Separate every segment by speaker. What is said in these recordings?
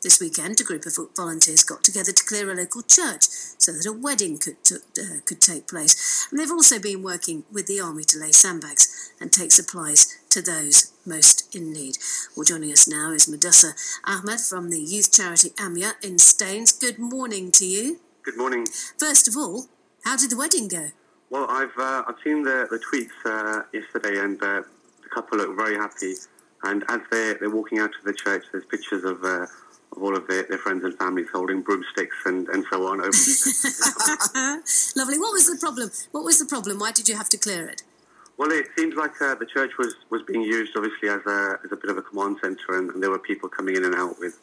Speaker 1: This weekend, a group of volunteers got together to clear a local church so that a wedding could take place. And they've also been working with the army to lay sandbags and take supplies to those most in need. Well, joining us now is Mudassar Ahmad from the youth charity Ahmadiyya in Staines. Good morning to you.
Speaker 2: Good morning.
Speaker 1: First of all, how did the wedding go?
Speaker 2: Well, I've seen the tweets yesterday, and the couple look very happy. And as they're walking out of the church, there's pictures of all of their friends and families holding broomsticks and so on. Over
Speaker 1: Lovely. What was the problem? Why did you have to clear it?
Speaker 2: Well, it seems like the church was being used, obviously, as a bit of a command centre, and there were people coming in and out with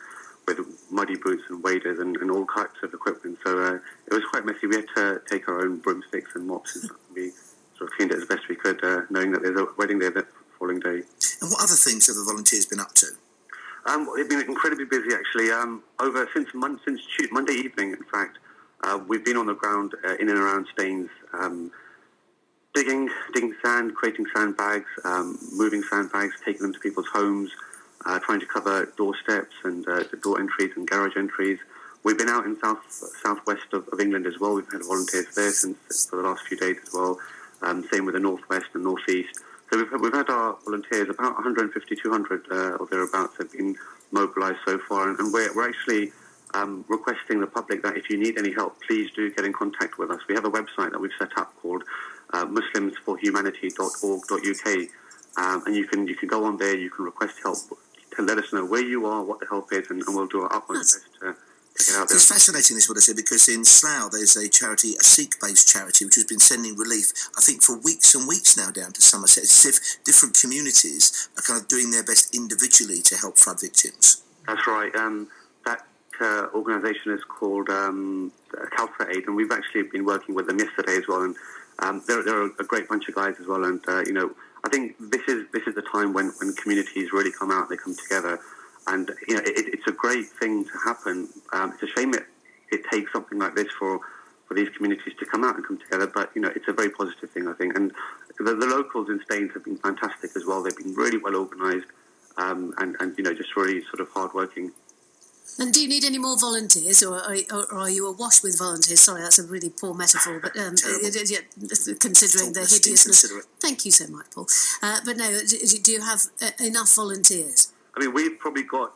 Speaker 2: muddy boots and waders and all types of equipment. So it was quite messy. We had to take our own broomsticks and mops, and we sort of cleaned it as best we could, knowing that there's a wedding there the following day.
Speaker 3: And what other things have the volunteers been up to?
Speaker 2: They've been incredibly busy, actually. Since Monday evening, in fact, we've been on the ground in and around Staines, digging sand, creating sandbags, moving sandbags, taking them to people's homes, trying to cover doorsteps and door entries and garage entries. We've been out in southwest of England as well. We've had volunteers there for the last few days as well. Same with the northwest and northeast. So we've had our volunteers, about 150, 200 or thereabouts have been mobilised so far, and we're actually requesting the public that if you need any help, please do get in contact with us. We have a website that we've set up called muslimsforhumanity.org.uk, and you can go on there, you can request help, to let us know where you are, what the help is, and we'll do our utmost best to get out there.
Speaker 3: It's fascinating, this, what I said, because in Slough there's a charity, a Sikh-based charity, which has been sending relief, I think, for weeks and weeks now down to Somerset. It's as if different communities are kind of doing their best individually to help flood victims.
Speaker 2: That's right. That organisation is called Calfa Aid, and we've actually been working with them yesterday as well. And they're a great bunch of guys as well. And I think this is the time when communities really come out, they come together, and it's a great thing to happen. It's a shame it takes something like this for these communities to come out and come together, but it's a very positive thing, I think. And the locals in Staines have been fantastic as well. They've been really well organised, and just really sort of hard-working.
Speaker 1: And do you need any more volunteers, or are you awash with volunteers? Sorry, that's a really poor metaphor, but considering the hideousness. Thank you so much, Paul. But no, do you have enough volunteers?
Speaker 2: I mean, we've probably got,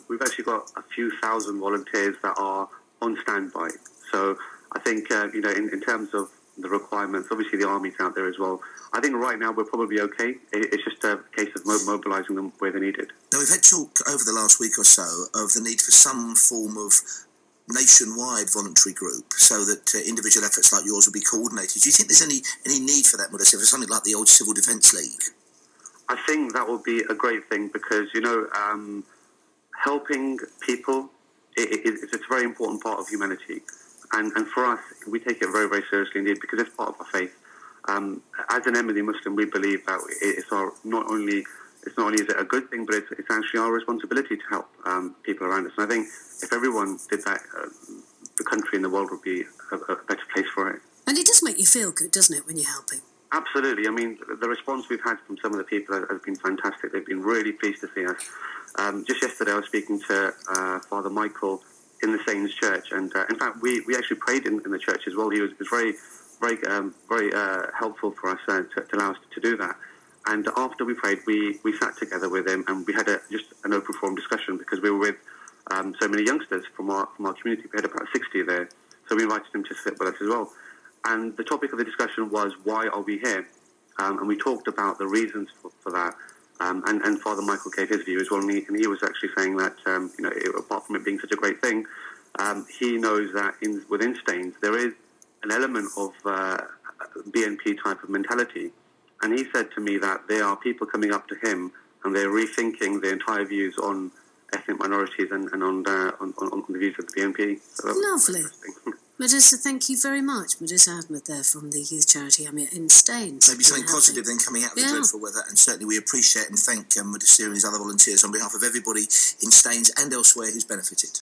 Speaker 2: we've actually got a few thousand volunteers that are on standby. So I think, in terms of the requirements, obviously the Army's out there as well. I think right now we're probably okay. It's just a case of mobilising them where they're needed.
Speaker 3: Now, we've had talk over the last week or so of the need for some form of nationwide voluntary group so that individual efforts like yours will be coordinated. Do you think there's any need for that, Mudasser, for something like the old Civil Defence League?
Speaker 2: I think that would be a great thing because, helping people, it's a very important part of humanity. And for us, we take it very, very seriously indeed because it's part of our faith. As an Ahmadiyya Muslim, we believe that it's not only is it a good thing, but it's actually our responsibility to help people around us. And I think if everyone did that, the country and the world would be a better place for it.
Speaker 1: And it does make you feel good, doesn't it, when you're helping?
Speaker 2: Absolutely. I mean, the response we've had from some of the people has been fantastic. They've been really pleased to see us. Just yesterday, I was speaking to Father Michael in the Staines Church, and in fact, we actually prayed in the church as well. He was very, very, very helpful for us to allow us to do that. And after we prayed, we sat together with him, and we had just an open forum discussion because we were with so many youngsters from our community. We had about 60 there, so we invited him to sit with us as well. And the topic of the discussion was, why are we here? And we talked about the reasons for that. And Father Michael gave his view as well. And he was actually saying that, apart from it being such a great thing, he knows that within Staines, there is an element of BNP type of mentality. And he said to me that there are people coming up to him and they're rethinking their entire views on ethnic minorities and on the views of the BNP. So
Speaker 1: lovely. Mudassar, thank you very much. Mudassar Ahmad there from the youth charity Ahmadiyya in Staines.
Speaker 3: Maybe something positive then coming out of the dreadful weather, and certainly we appreciate and thank Mudassar and his other volunteers on behalf of everybody in Staines and elsewhere who's benefited.